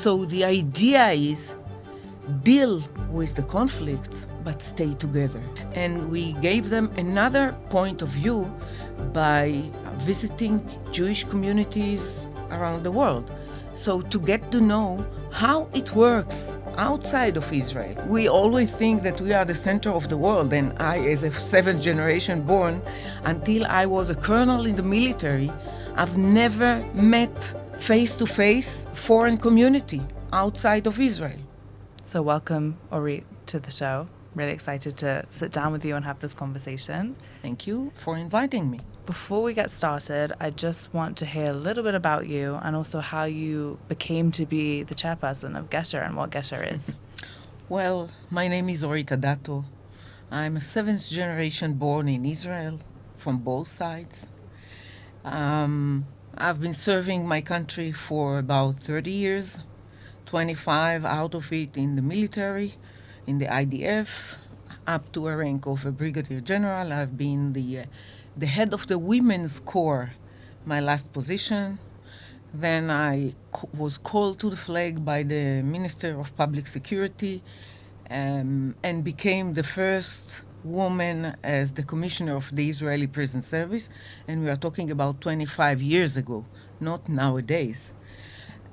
So the idea is deal with the conflicts, but stay together. And we gave them another point of view by visiting Jewish communities around the world. So to get to know how it works outside of Israel. We always think that we are the center of the world, and I, as a seventh generation born, until I was a colonel in the military, I've never met face-to-face foreign community outside of Israel. So welcome, Orit, to the show. Really excited to sit down with you and have this conversation. Thank you for inviting me. Before we get started, I just want to hear a little bit about you and also how you became to be the chairperson of Gesher and what Gesher is. Well, my name is Orit Adato. I'm a seventh generation born in Israel from both sides. I've been serving my country for about 30 years, 25 out of it in the military, in the IDF, up to a rank of a Brigadier General. I've been the head of the Women's Corps, my last position. Then I was called to the flag by the Minister of Public Security and became the first woman as the commissioner of the Israeli Prison Service. And we are talking about 25 years ago, not nowadays.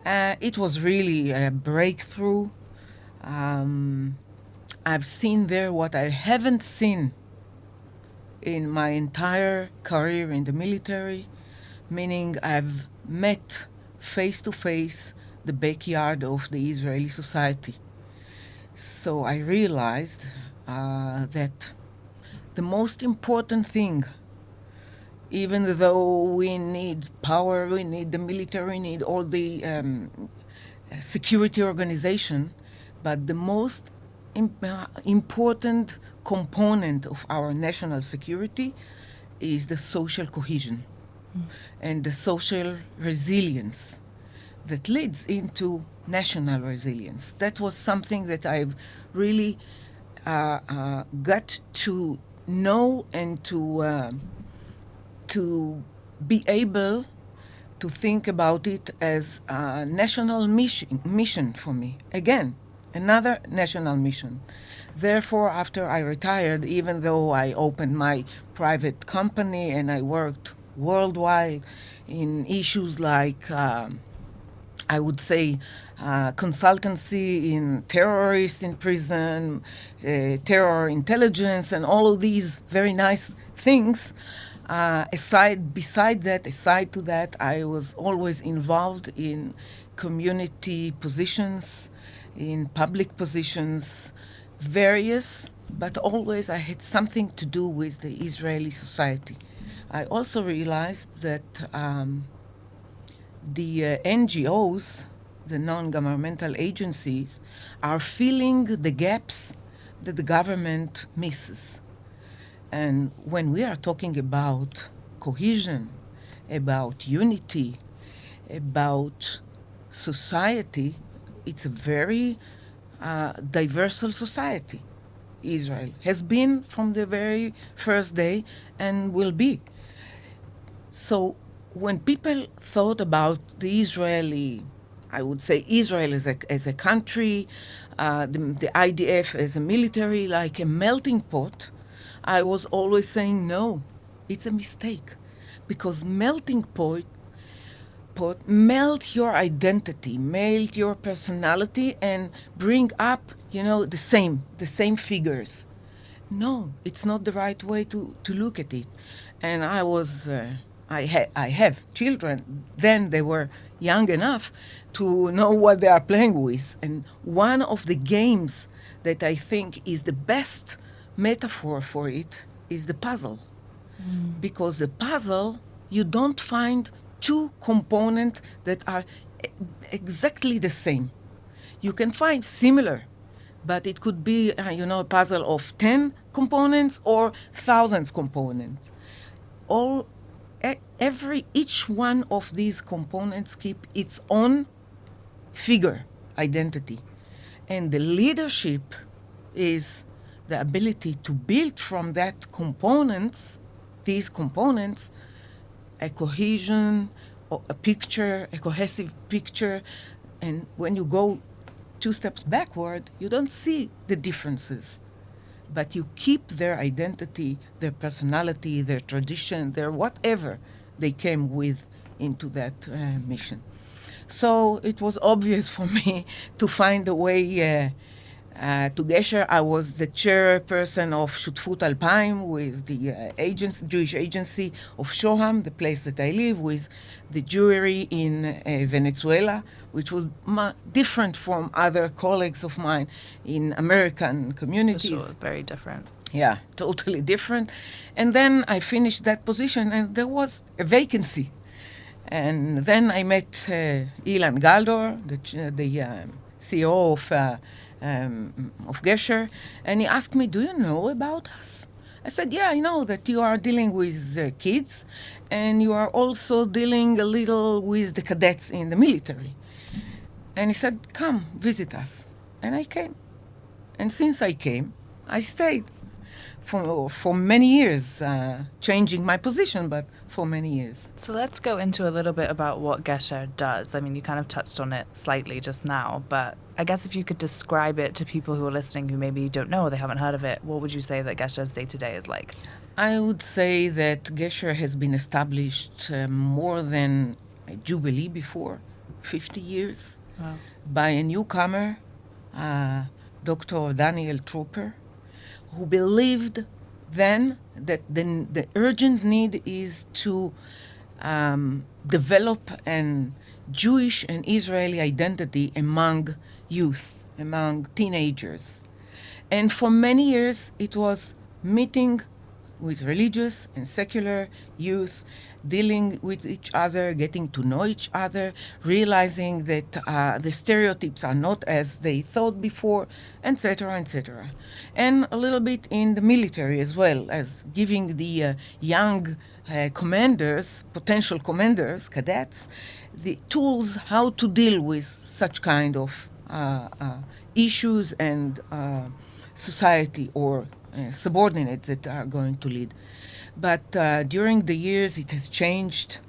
It was really a breakthrough. I've seen there what I haven't seen in my entire career in the military, meaning I've met face-to-face the backyard of the Israeli society. So I realized that the most important thing, even though we need power, we need the military, we need all the security organization, but the most important component of our national security is the social cohesion and the social resilience that leads into national resilience. That was something that I've really got to know and to be able to think about it as a national mission for me. Again, another national mission. Therefore, after I retired, even though I opened my private company and I worked worldwide in issues like, I would say, consultancy in terrorists in prison, terror intelligence, and all of these very nice things, aside to that, I was always involved in community positions, in public positions, various, but always I had something to do with the Israeli society. I also realized that the NGOs, the non-governmental agencies, are filling the gaps that the government misses. And when we are talking about cohesion, about unity, about society, it's a very diverse society. Israel has been from the very first day and will be. So when people thought about the Israeli, I would say Israel as a country, the IDF as a military, like a melting pot, I was always saying, no, it's a mistake. Because melting pot melt your identity, melt your personality, and bring up, the same figures. No, it's not the right way to look at it. And I have children. Then they were young enough to know what they are playing with. And one of the games that I think is the best metaphor for it is the puzzle. Because the puzzle, you don't find two components that are exactly the same. You can find similar, but it could be, a puzzle of 10 components or thousands components. Each one of these components keep its own figure, identity. And the leadership is the ability to build from these components, a cohesion, a picture, a cohesive picture And when you go 2 steps backward, you don't see the differences, but you keep their identity, their personality, their tradition, their whatever they came with into that mission. So it was obvious for me to find a way to Gesher. I was the chairperson of Shutfut Alpine with the Jewish agency of Shoham, the place that I live, with the Jewry in Venezuela, which was different from other colleagues of mine in American For communities. sure, very different. Yeah, totally different. And then I finished that position, and there was a vacancy. And then I met Ilan Galdor, the CEO of Gesher, and he asked me, "Do you know about us?" I said, "Yeah, I know that you are dealing with kids, and you are also dealing a little with the cadets in the military." And he said, "Come, visit us." And I came. And since I came, I stayed for many years, changing my position, but for many years. So let's go into a little bit about what Gesher does. I mean, you kind of touched on it slightly just now, but I guess if you could describe it to people who are listening who maybe don't know or they haven't heard of it, what would you say that Gesher's day-to-day is like? I would say that Gesher has been established more than a jubilee before, 50 years, Wow. by a newcomer, Dr. Daniel Trooper, who believed then that the urgent need is to develop an Jewish and Israeli identity among youth, among teenagers. And for many years, it was meeting with religious and secular youth, dealing with each other, getting to know each other, realizing that the stereotypes are not as they thought before, etc., etc. And a little bit in the military as well, as giving the young commanders, potential commanders, cadets, the tools how to deal with such kind of issues and society or subordinates that are going to lead. But during the years, it has changed.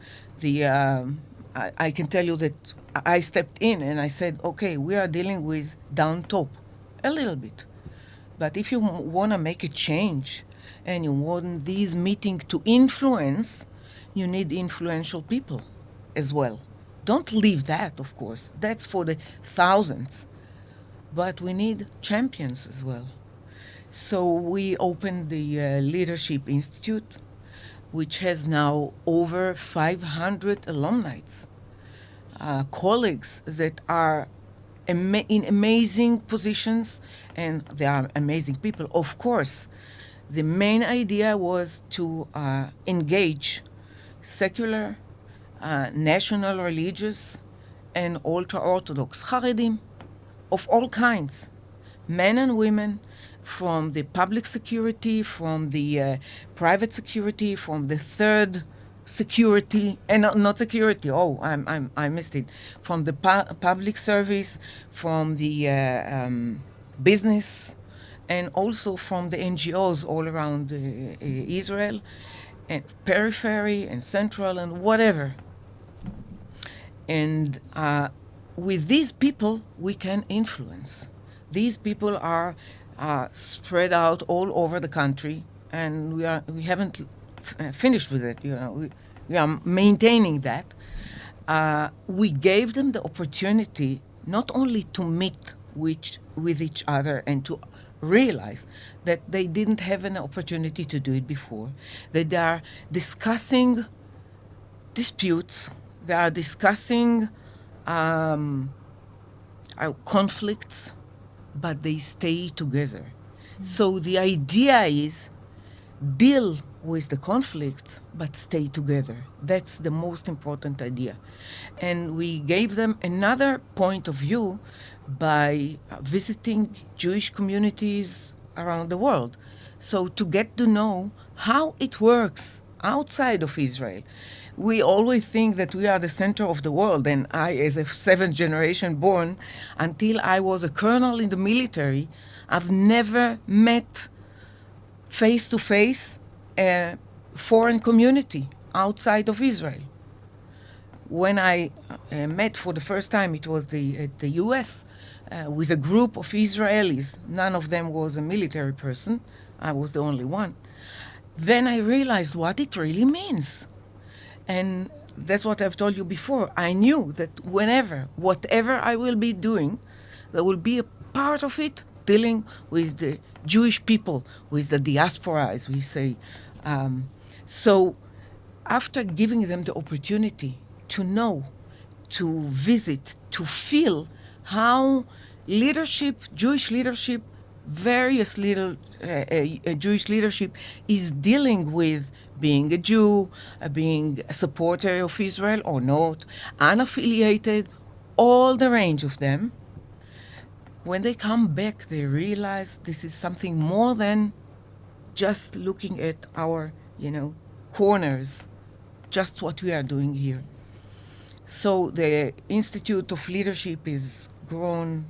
I can tell you that I stepped in and I said, okay, we are dealing with down top a little bit. But if you want to make a change and you want these meetings to influence, you need influential people as well. Don't leave that, of course. That's for the thousands. But we need champions as well. So we opened the Leadership Institute, which has now over 500 alumni, colleagues that are in amazing positions, and they are amazing people. Of course, the main idea was to engage secular, national religious, and ultra-Orthodox Haredim of all kinds, men and women, from the public security, from the private security, from the third security, and not security. Oh, I missed it. From the public service, from the business, and also from the NGOs all around Israel, and periphery and central and whatever. And with these people, we can influence. These people are spread out all over the country, and we haven't finished with it. We are maintaining that. We gave them the opportunity not only to meet with each other and to realize that they didn't have an opportunity to do it before, that they are discussing disputes, they are discussing conflicts, but they stay together. So the idea is deal with the conflicts, but stay together. That's the most important idea. And we gave them another point of view by visiting Jewish communities around the world. So to get to know how it works outside of Israel. We always think that we are the center of the world, and I, as a seventh generation born, until I was a colonel in the military, I've never met face-to-face a foreign community outside of Israel. when I met for the first time, it was at the U.S. With a group of Israelis. None of them was a military person. I was the only one. Then I realized what it really means. And that's what I've told you before. I knew that whatever I will be doing, there will be a part of it dealing with the Jewish people, with the diaspora, as we say. So after giving them the opportunity to know, to visit, to feel how Jewish leadership, various Jewish leadership is dealing with being a Jew, being a supporter of Israel or not, unaffiliated, all the range of them. When they come back, they realize this is something more than just looking at our, corners, just what we are doing here. So the Institute of Leadership is grown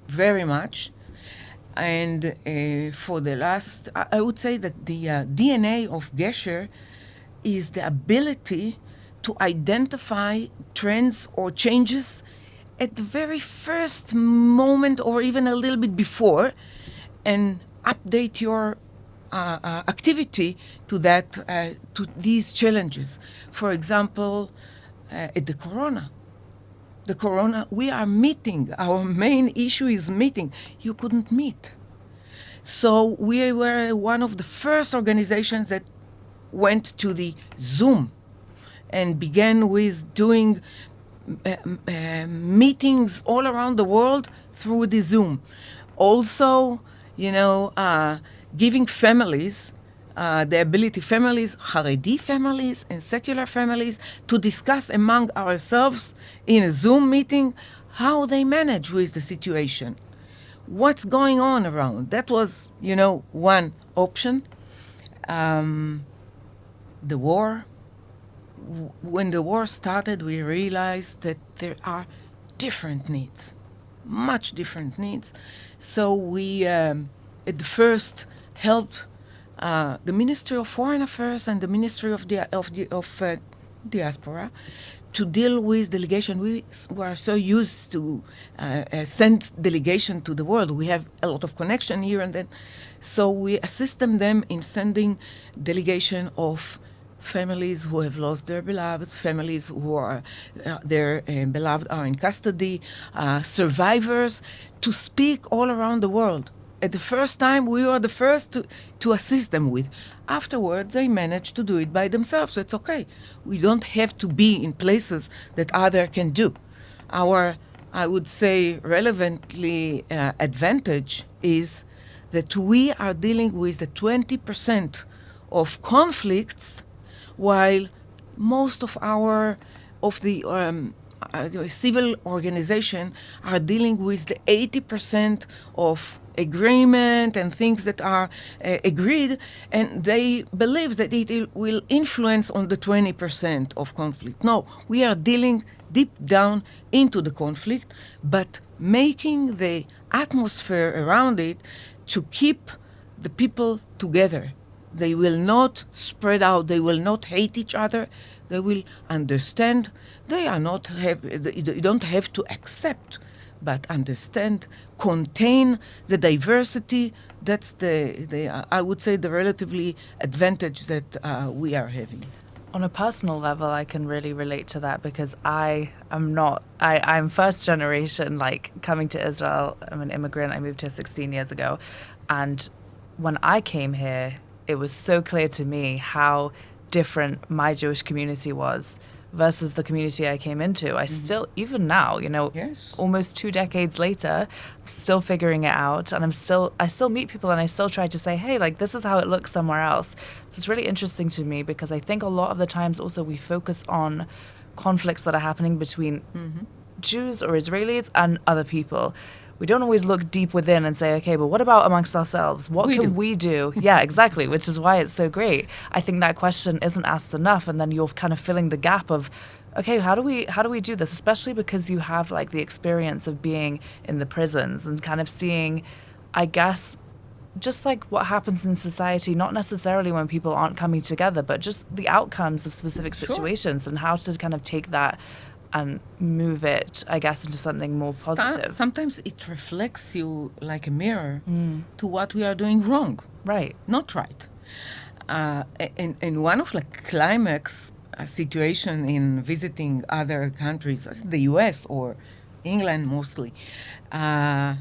very much. And for the last, I would say that the DNA of Gesher is the ability to identify trends or changes at the very first moment or even a little bit before and update your activity to these challenges. For example, at the corona, we are meeting. Our main issue is meeting. You couldn't meet. So we were one of the first organizations that went to the Zoom and began with doing meetings all around the world through the Zoom. Also, giving families the ability, Haredi families and secular families, to discuss among ourselves in a Zoom meeting how they manage with the situation, what's going on around. That was, one option. The war. When the war started, we realized that there are different needs, much different needs. So we, at the first, helped the Ministry of Foreign Affairs and the Ministry of Diaspora to deal with delegation. We were so used to send delegation to the world. We have a lot of connection here and then. So we assisted them in sending delegation of families who have lost their beloveds, families who are their beloved are in custody, survivors, to speak all around the world. At the first time, we were the first to assist them with. Afterwards, they managed to do it by themselves, so it's okay. We don't have to be in places that others can do. Our, I would say, relevantly advantage is that we are dealing with the 20% of conflicts, while most of the civil organization are dealing with the 80% of agreement and things that are agreed, and they believe that it will influence on the 20% of conflict. No, we are dealing deep down into the conflict, but making the atmosphere around it to keep the people together. They will not spread out. They will not hate each other. They will understand. They don't have to accept, but understand, contain the diversity. That's I would say the relatively advantage that we are having. On a personal level, I can really relate to that because I'm first generation, like coming to Israel. I'm an immigrant. I moved here 16 years ago. And when I came here, it was so clear to me how different my Jewish community was versus the community I came into. I still, even now, Yes. almost 2 decades later, I'm still figuring it out. And I still meet people and I still try to say, hey, like, this is how it looks somewhere else. So it's really interesting to me because I think a lot of the times also we focus on conflicts that are happening between Jews or Israelis and other people. We don't always look deep within and say, okay, but what about amongst ourselves? What can we do? Yeah, exactly, which is why it's so great. I think that question isn't asked enough, and then you're kind of filling the gap of, okay, how do we do this? Especially because you have like the experience of being in the prisons and kind of seeing, I guess, just like what happens in society, not necessarily when people aren't coming together, but just the outcomes of specific Sure. situations and how to kind of take that and move it, I guess, into something more positive. Sometimes it reflects you like a mirror to what we are doing wrong, Right. not right. And one of the climax situation in visiting other countries, the U.S. or England mostly, at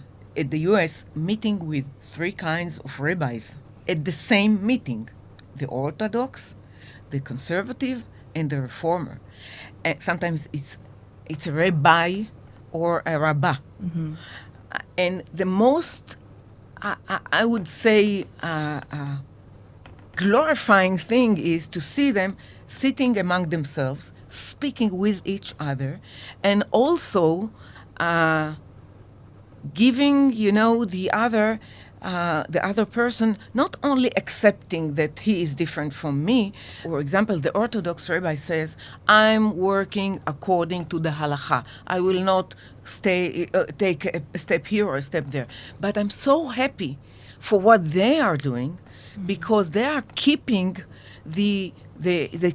the U.S. meeting with three kinds of rabbis at the same meeting: the Orthodox, the conservative, and the reformer. And sometimes it's a rabbi or a rabbah. And the most, I would say, glorifying thing is to see them sitting among themselves, speaking with each other, and also giving, the other person not only accepting that he is different from me. For example, the Orthodox rabbi says, I'm working according to the halakha. I will not take a step here or a step there. But I'm so happy for what they are doing, because they are keeping the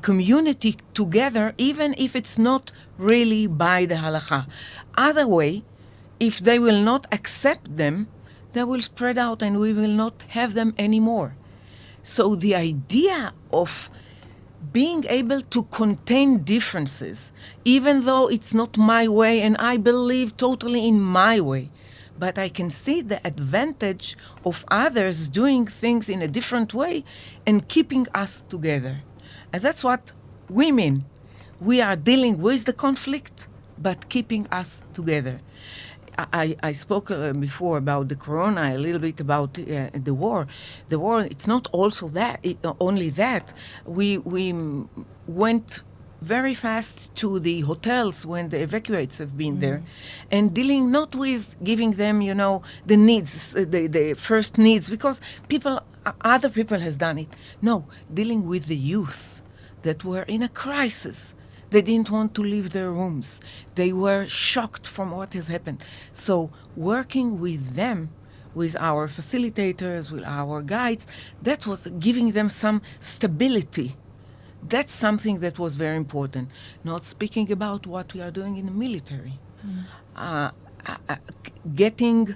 community together, even if it's not really by the halakha. Other way, if they will not accept them, they will spread out and we will not have them anymore. So the idea of being able to contain differences, even though it's not my way and I believe totally in my way, but I can see the advantage of others doing things in a different way and keeping us together. And that's what we mean. We are dealing with the conflict, but keeping us together. I spoke before about the corona, a little bit about the war. The war, it's not also that, only that. We went very fast to the hotels when the evacuates have been there, and dealing not with giving them, the needs, the first needs, because other people has done it. No, dealing with the youth that were in a crisis. They didn't want to leave their rooms. They were shocked from what has happened. So working with them, with our facilitators, with our guides, that was giving them some stability. That's something that was very important. Not speaking about what we are doing in the military. Getting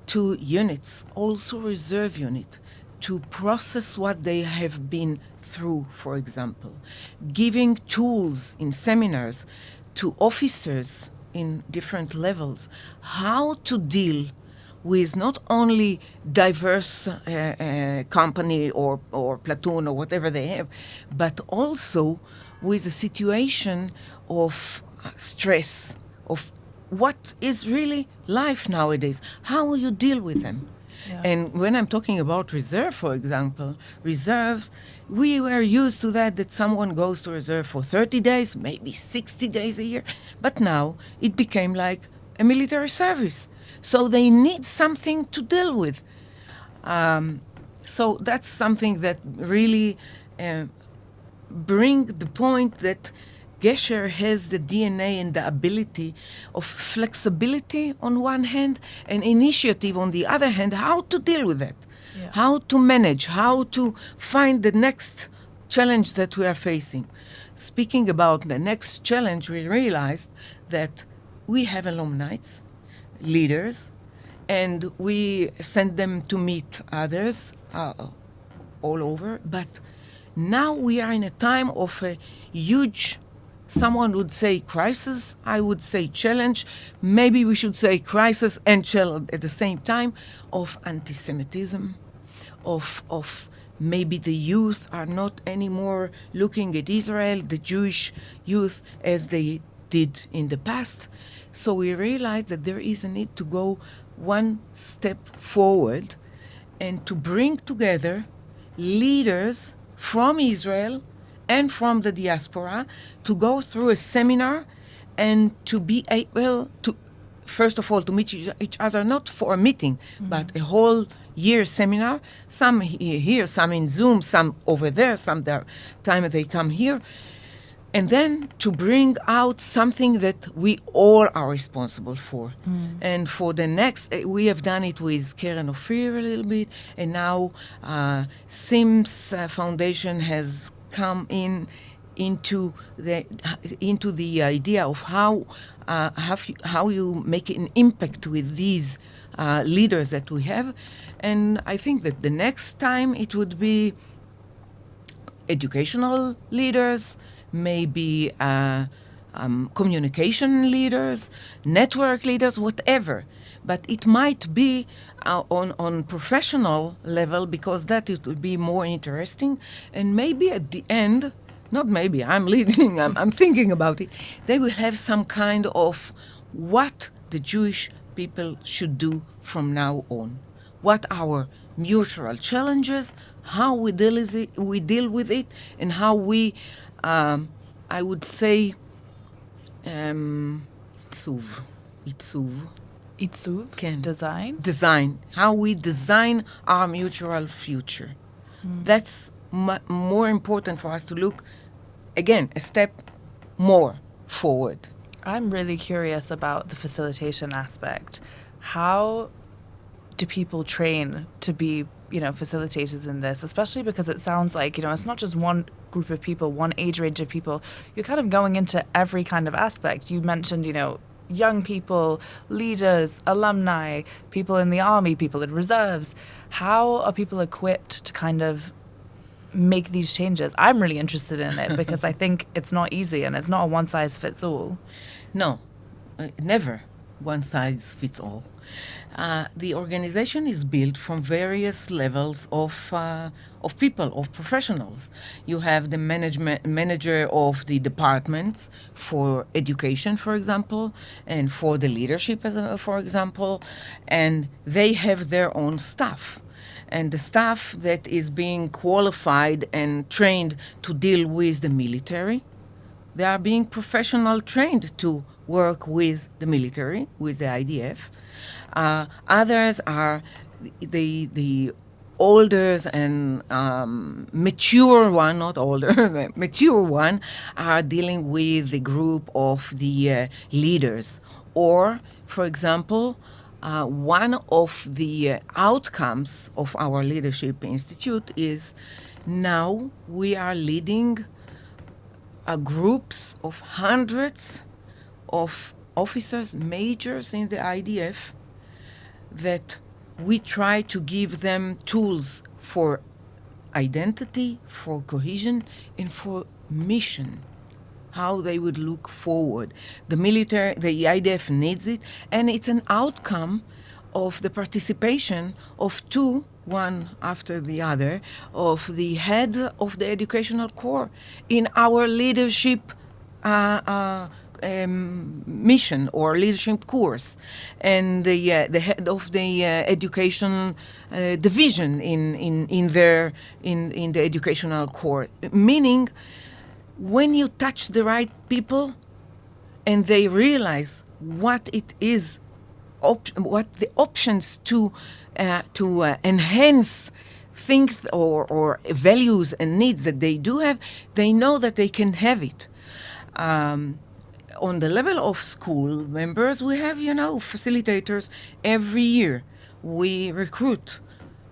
to units, also reserve unit, to process what they have been through, for example. Giving tools in seminars to officers in different levels, how to deal with not only diverse company or platoon or whatever they have, but also with the situation of stress, of what is really life nowadays, how you deal with them. Yeah. And when I'm talking about reserve, for example, reserves, we were used to that someone goes to reserve for 30 days, maybe 60 days a year. But now it became like a military service. So they need something to deal with. So that's something that really bring the point that Gesher has the DNA and the ability of flexibility on one hand and initiative on the other hand, how to deal with that, how to manage, how to find the next challenge that we are facing. Speaking about the next challenge, we realized that we have alumni, leaders, and we send them to meet others all over. But now we are in a time of a huge, someone would say crisis, I would say challenge, maybe we should say crisis and challenge at the same time, of anti-Semitism, of maybe the youth are not anymore looking at Israel, the Jewish youth, as they did in the past. So we realized that there is a need to go one step forward and to bring together leaders from Israel and from the diaspora to go through a seminar and to be able to, first of all, to meet each other, not for a meeting, but a whole year seminar, some here, some in Zoom, some over there, some time they come here, and then to bring out something that we all are responsible for. And for the next, we have done it with Keren Ophir a little bit, and now Sims Foundation has come into the idea of how you make an impact with these leaders that we have. And I think that the next time it would be educational leaders, maybe communication leaders, network leaders, whatever. But it might be on professional level, because that it will be more interesting. And maybe at the end, not maybe, I'm leading, I'm thinking about it, they will have some kind of what the Jewish people should do from now on. What our mutual challenges, how we deal with it, and how we, I would say, itzuv, Itzuv, design, how we design our mutual future. That's more important for us to look, again, a step more forward. I'm really curious about the facilitation aspect. How do people train to be, facilitators in this? Especially because it sounds like, it's not just one group of people, one age range of people. You're kind of going into every kind of aspect. You mentioned, young people, leaders, alumni, people in the army, people in reserves. How are people equipped to kind of make these changes? I'm really interested in it because I think it's not easy and it's not a one size fits all. No, never one size fits all. The organization is built from various levels of people, of professionals. You have the manager of the departments for education, for example, and for the leadership, for example, and they have their own staff. And the staff that is being qualified and trained to deal with the military, they are being professional trained to work with the military, with the IDF. Others are the older and mature one, not older, mature one, are dealing with the group of the leaders. Or, for example, one of the outcomes of our Leadership Institute is now we are leading groups of hundreds of officers, majors in the IDF, that we try to give them tools for identity, for cohesion, and for mission, how they would look forward. The military, the IDF needs it, and it's an outcome of the participation of two, one after the other, of the head of the educational corps in our leadership mission or leadership course, and the head of the education division in the educational corps. Meaning, when you touch the right people, and they realize what it is, what the options to enhance things or values and needs that they do have, they know that they can have it. On the level of school members, we have, facilitators every year. We recruit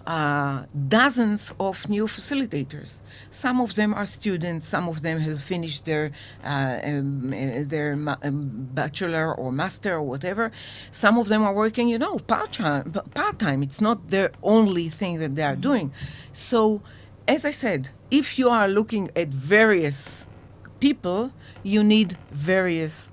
dozens of new facilitators. Some of them are students. Some of them have finished their bachelor or master or whatever. Some of them are working, part-time. It's not their only thing that they are doing. So, as I said, if you are looking at various people, you need various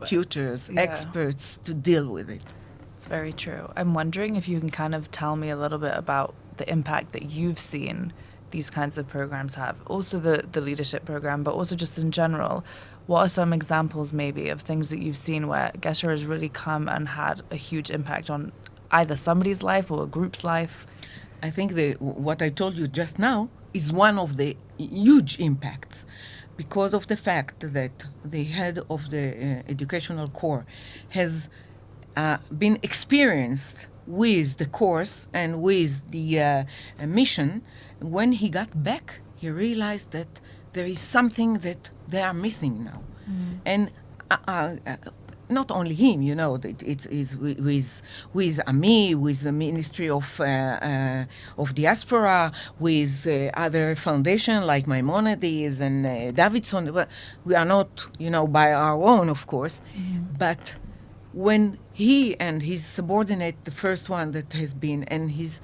tutors, experts to deal with it. It's very true. I'm wondering if you can kind of tell me a little bit about the impact that you've seen these kinds of programs have. Also the leadership program, but also just in general. What are some examples maybe of things that you've seen where Gesher has really come and had a huge impact on either somebody's life or a group's life? I think what I told you just now is one of the huge impacts, because of the fact that the head of the educational corps has been experienced with the course and with the mission. When he got back, he realized that there is something that they are missing now. And not only him, it's with AMI, with the Ministry of Diaspora, with other foundation like Maimonides and Davidson. Well, we are not, by our own, of course, but when he and his subordinate, the first one that has been, and his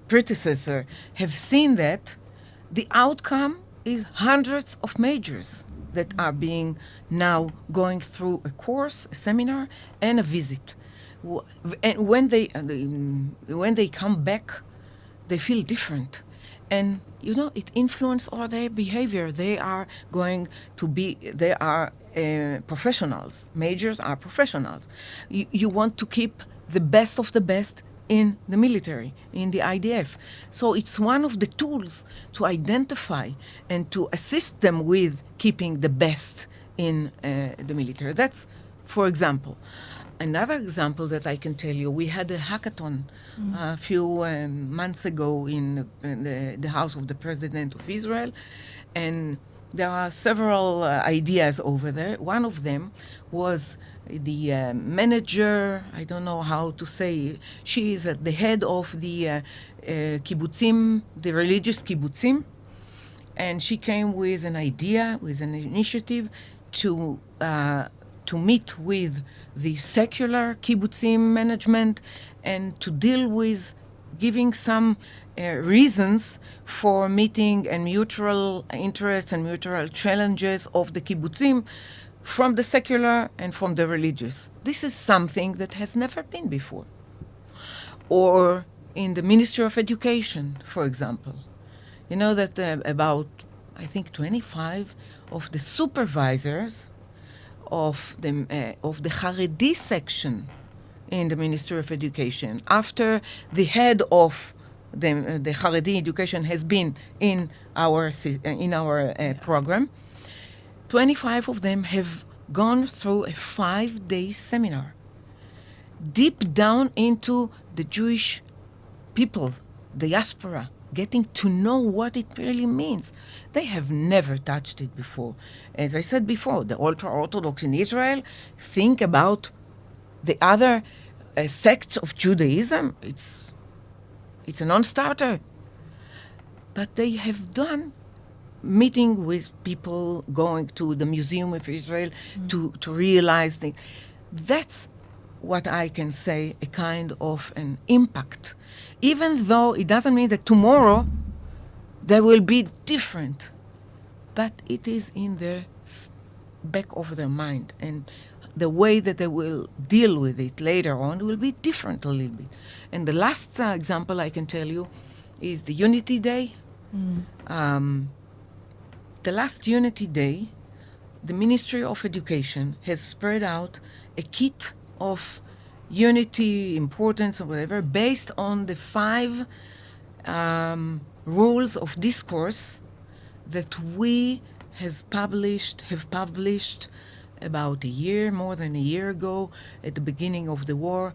predecessor have seen that, the outcome is hundreds of majors that are being now going through a course, a seminar, and a visit. And when they come back, they feel different. And, it influences all their behavior. They are professionals. Majors are professionals. You want to keep the best of the best in the military, in the IDF. So it's one of the tools to identify and to assist them with keeping the best in the military. That's, for example. Another example that I can tell you, we had a hackathon a few months ago in the house of the President of Israel, and there are several ideas over there. One of them was the manager, I don't know how to say, she is at the head of the kibbutzim, the religious kibbutzim, and she came with an idea, with an initiative to meet with the secular kibbutzim management and to deal with giving some reasons for meeting and mutual interests and mutual challenges of the kibbutzim from the secular and from the religious. This is something that has never been before. Or in the Ministry of Education, for example. You know that about, I think, 25 of the supervisors of the Haredi section in the Ministry of Education, after the head of the Haredi education has been in our program, 25 of them have gone through a 5-day seminar, deep down into the Jewish people, diaspora, getting to know what it really means. They have never touched it before. As I said before, the ultra-Orthodox in Israel think about the other sects of Judaism. It's a non-starter. But they have done meeting with people, going to the Museum of Israel to realize that. That's what I can say, a kind of an impact. Even though it doesn't mean that tomorrow they will be different, but it is in the back of their mind, and the way that they will deal with it later on will be different a little bit. And the last example I can tell you is the Unity Day. The last Unity Day, the Ministry of Education has spread out a kit of unity, importance, or whatever, based on the 5 rules of discourse that we have published about more than a year ago, at the beginning of the war,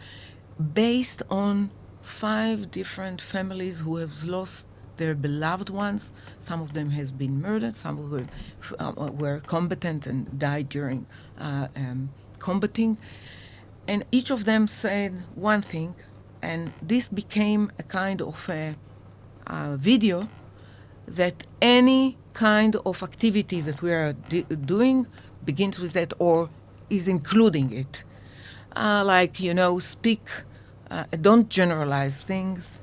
based on 5 different families who have lost their beloved ones. Some of them has been murdered, some of them were combatant and died during combating. And each of them said one thing, and this became a kind of a video that any kind of activity that we are doing begins with that or is including it. Speak, don't generalize things,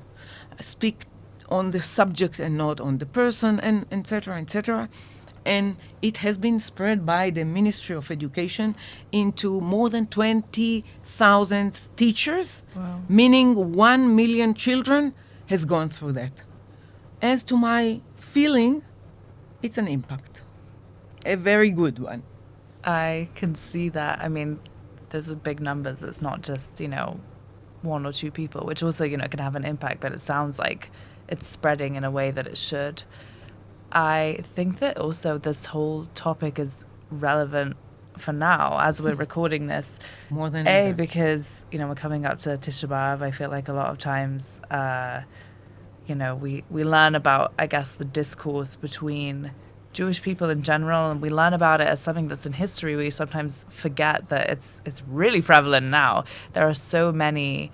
speak on the subject and not on the person, and et cetera, et cetera. And it has been spread by the Ministry of Education into more than 20,000 teachers, Wow. meaning 1 million children has gone through that. As to my feeling, it's an impact, a very good one. I can see that. I mean, there's big numbers. It's not just, 1 or 2 people, which also, can have an impact, but it sounds like it's spreading in a way that it should. I think that also this whole topic is relevant for now as we're recording this. More than ever. Because, we're coming up to Tisha B'Av. I feel like a lot of times, we learn about, I guess, the discourse between Jewish people in general, and we learn about it as something that's in history. We sometimes forget that it's really prevalent now. There are so many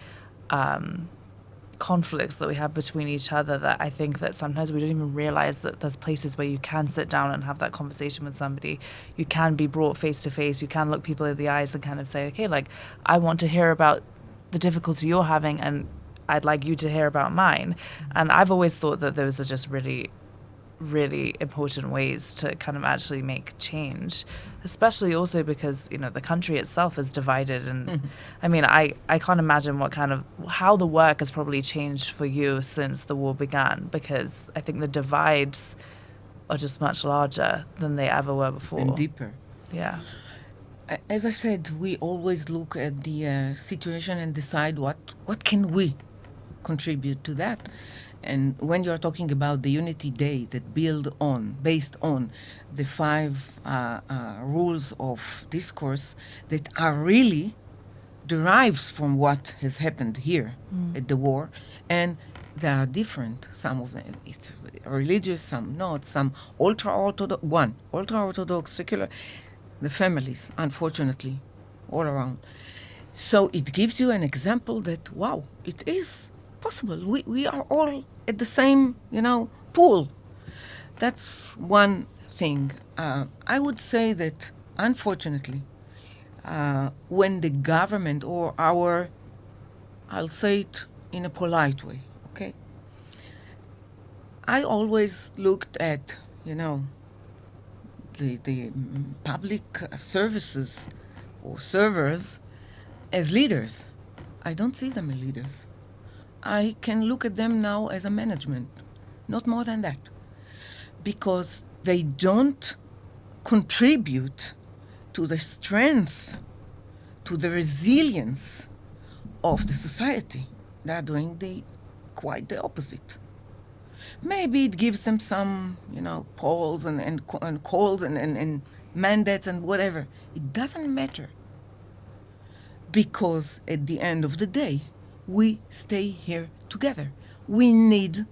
conflicts that we have between each other that I think that sometimes we don't even realize that there's places where you can sit down and have that conversation with somebody. You can be brought face to face. You can look people in the eyes and kind of say, okay, like, I want to hear about the difficulty you're having, and I'd like you to hear about mine. And I've always thought that those are just really, really important ways to kind of actually make change, especially also because, the country itself is divided. And I mean, I can't imagine how the work has probably changed for you since the war began, because I think the divides are just much larger than they ever were before. And deeper. Yeah. As I said, we always look at the situation and decide what can we contribute to that. And when you're talking about the Unity Day that based on the 5 rules of discourse that are really derives from what has happened here at the war, and they are different. Some of them it's religious, some not, some ultra-Orthodox, secular, the families, unfortunately, all around. So it gives you an example that, wow, it is possible. We are all at the same, pool. That's one thing. I would say that, unfortunately, when the government or I'll say it in a polite way, okay? I always looked at, the public services or servers as leaders. I don't see them as leaders. I can look at them now as a management, not more than that, because they don't contribute to the strength, to the resilience of the society. They are doing quite the opposite. Maybe it gives them some, polls and calls and mandates and whatever. It doesn't matter, because at the end of the day, we stay here together. We need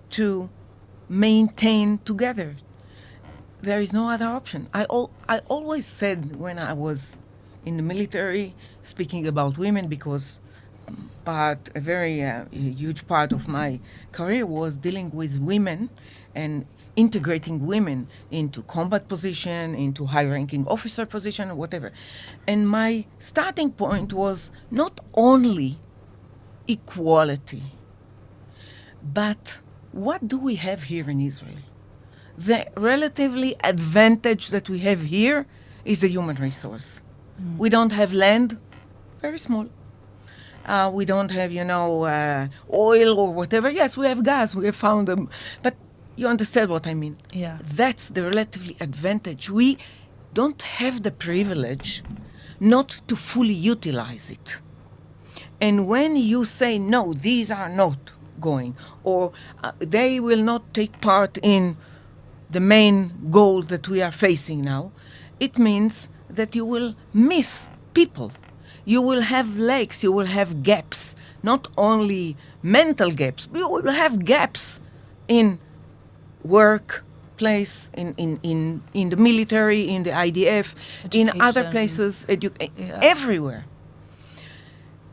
to maintain together. There is no other option. I always said when I was in the military, speaking about women, because a very huge part of my career was dealing with women and integrating women into combat position, into high-ranking officer position, or whatever. And my starting point was not only equality, but what do we have here in Israel? The relatively advantage that we have here is the human resource. We don't have land, very small. We don't have, oil or whatever. Yes, we have gas. We have found them. But you understand what I mean? Yeah. That's the relatively advantage. We don't have the privilege not to fully utilize it. And when you say, no, these are not going, or they will not take part in the main goal that we are facing now, it means that you will miss people. You will have lakes, you will have gaps, not only mental gaps, you will have gaps in workplace, in the military, in the IDF, Education. in other places, everywhere.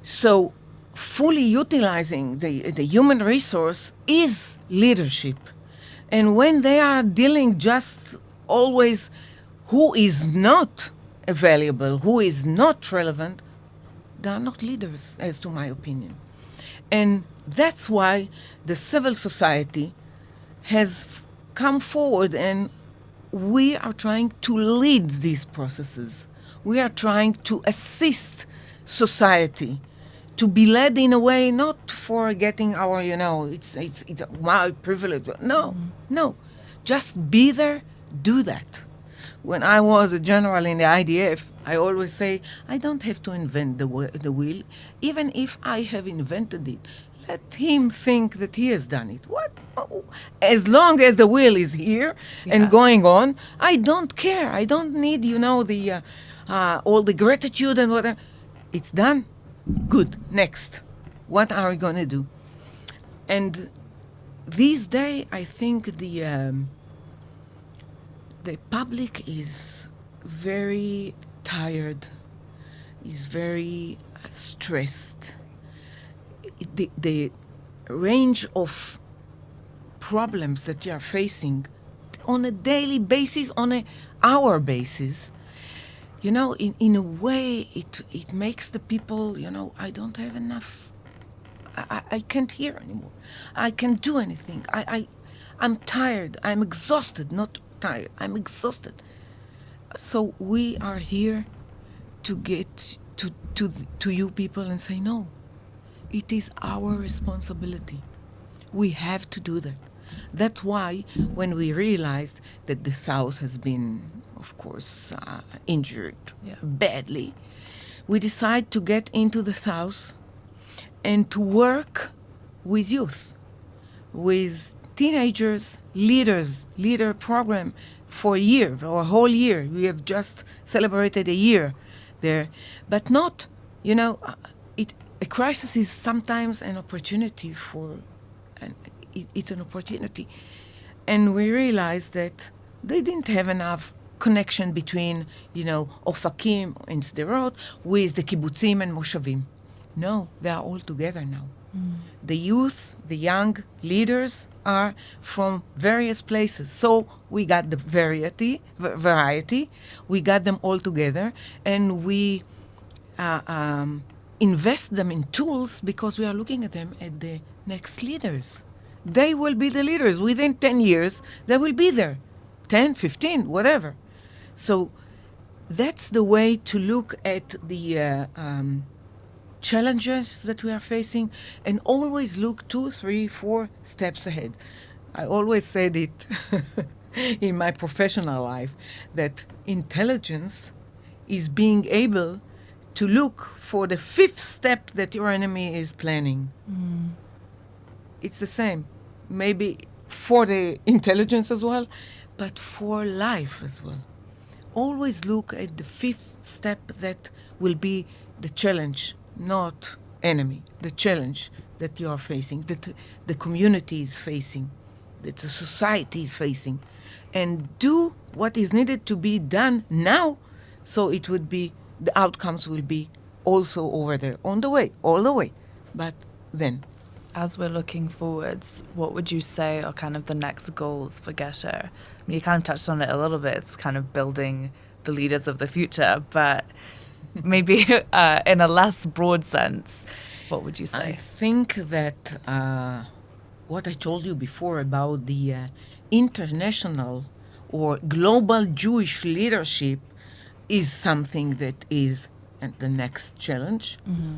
So fully utilizing the human resource is leadership. And when they are dealing just always who is not available, who is not relevant, they are not leaders, as to my opinion. And that's why the civil society has come forward, and we are trying to lead these processes. We are trying to assist society to be led in a way not for getting our, it's my privilege. No. Just be there, do that. When I was a general in the IDF, I always say, I don't have to invent the wheel. Even if I have invented it, let him think that he has done it. What? As long as the wheel is here and going on, I don't care. I don't need, all the gratitude and whatever. It's done. Good. Next. What are we going to do? And these days, I think the public is very tired, is very stressed. The range of problems that you are facing on a daily basis, on an hour basis, in a way, it makes the people, I don't have enough. I can't hear anymore. I can't do anything. I'm tired. I'm exhausted. Not tired. I'm exhausted. So we are here to get to you people and say, no, it is our responsibility. We have to do that. That's why when we realized that the South has been, of course, injured badly, we decided to get into the South and to work with youth, with teenagers, leader program for a year, or a whole year. We have just celebrated a year there. But not, a crisis is sometimes an opportunity it's an opportunity. And we realized that they didn't have enough connection between, Ofakim and Sderot with the kibbutzim and moshavim. No, they are all together now. The youth, the young leaders are from various places. So we got the variety. We got them all together, and we invest them in tools because we are looking at them as the next leaders. They will be the leaders. Within 10 years, they will be there. 10, 15, whatever. So that's the way to look at the challenges that we are facing, and always look 2, 3, 4 steps ahead. I always said it in my professional life, that intelligence is being able to look for the 5th step that your enemy is planning. It's the same, maybe for the intelligence as well, but for life as well. Always look at the 5th step that will be the challenge, not enemy, the challenge that you are facing, that the community is facing, that the society is facing, and do what is needed to be done now, so it would be, the outcomes will be also over there, on the way, all the way. But then, as we're looking forwards, what would you say are kind of the next goals for Gesher? I mean, you kind of touched on it a little bit. It's kind of building the leaders of the future, but maybe in a less broad sense, what would you say? I think that what I told you before about the international or global Jewish leadership is something that is the next challenge. Mm-hmm.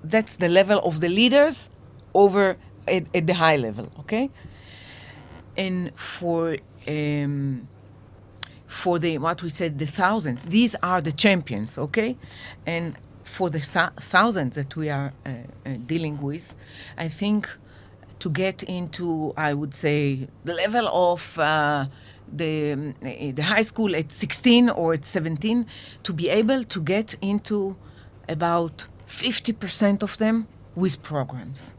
That's the level of the leaders over at the high level, okay? And for the, what we said, the thousands, these are the champions, okay? And for the thousands that we are dealing with, I think to get into, I would say, the level of the high school at 16 or at 17, to be able to get into about 50% of them with programs.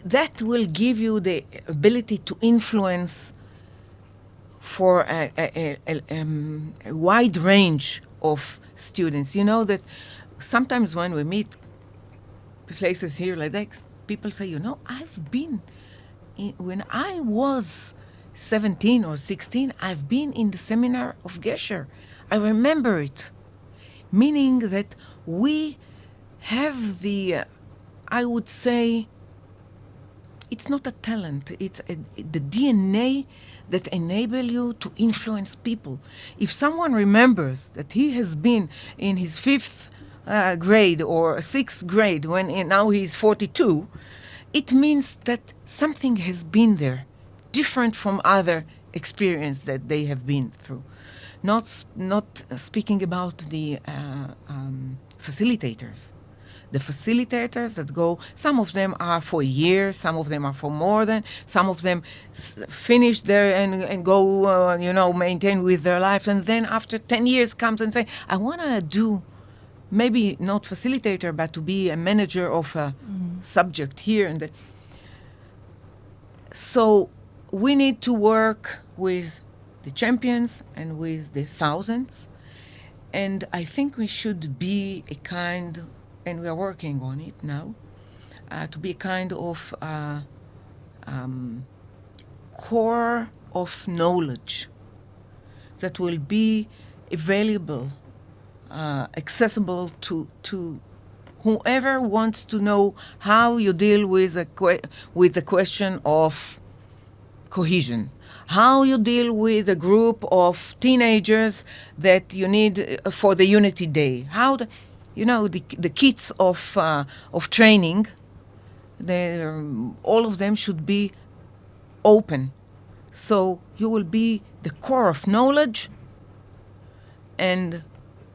That will give you the ability to influence for a wide range of students. You know that sometimes when we meet places here like that, people say, I've been, when I was 17 or 16, I've been in the seminar of Gesher. I remember it. Meaning that we have the, I would say, it's not a talent, it's the DNA that enable you to influence people. If someone remembers that he has been in his 5th grade or 6th grade when now he's 42, it means that something has been there, different from other experience that they have been through. Not speaking about the facilitators. The facilitators that go, some of them are for a year, some of them are for more than, some of them finish there and go, maintain with their life. And then after 10 years comes and say, I want to do, maybe not facilitator, but to be a manager of a subject here and there. So we need to work with the champions and with the thousands. And I think we should be a kind, and we are working on it now, to be a kind of core of knowledge that will be available, accessible to whoever wants to know how you deal with with the question of cohesion, how you deal with a group of teenagers that you need for the Unity Day, how the kits of training, all of them should be open. So you will be the core of knowledge, and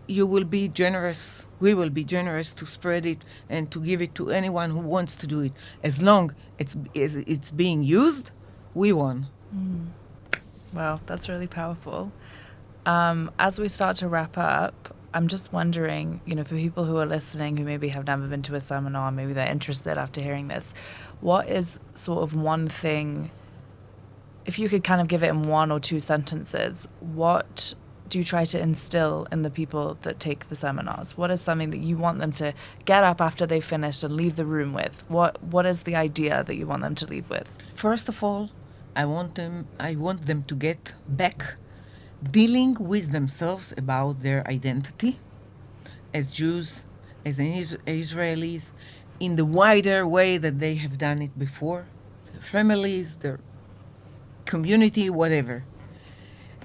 you will be generous. We will be generous to spread it and to give it to anyone who wants to do it. As long as it's being used, we won. Wow, that's really powerful. As we start to wrap up, I'm just wondering, for people who are listening who maybe have never been to a seminar, maybe they're interested after hearing this, what is sort of one thing, if you could kind of give it in one or two sentences, what do you try to instill in the people that take the seminars? What is something that you want them to get up after they've finished and leave the room with? What is the idea that you want them to leave with? First of all, I want them to get back dealing with themselves about their identity as Jews, as Israelis, in the wider way that they have done it before, their families, their community, whatever.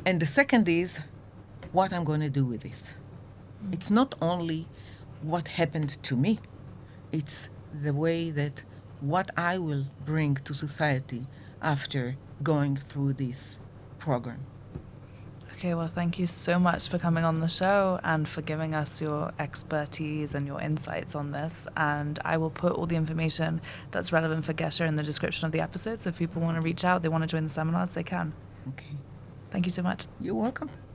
And the second is what I'm going to do with this. It's not only what happened to me, it's the way that what I will bring to society after going through this program. Okay, well, thank you so much for coming on the show and for giving us your expertise and your insights on this. And I will put all the information that's relevant for Gesher in the description of the episode. So if people want to reach out, they want to join the seminars, they can. Okay. Thank you so much. You're welcome.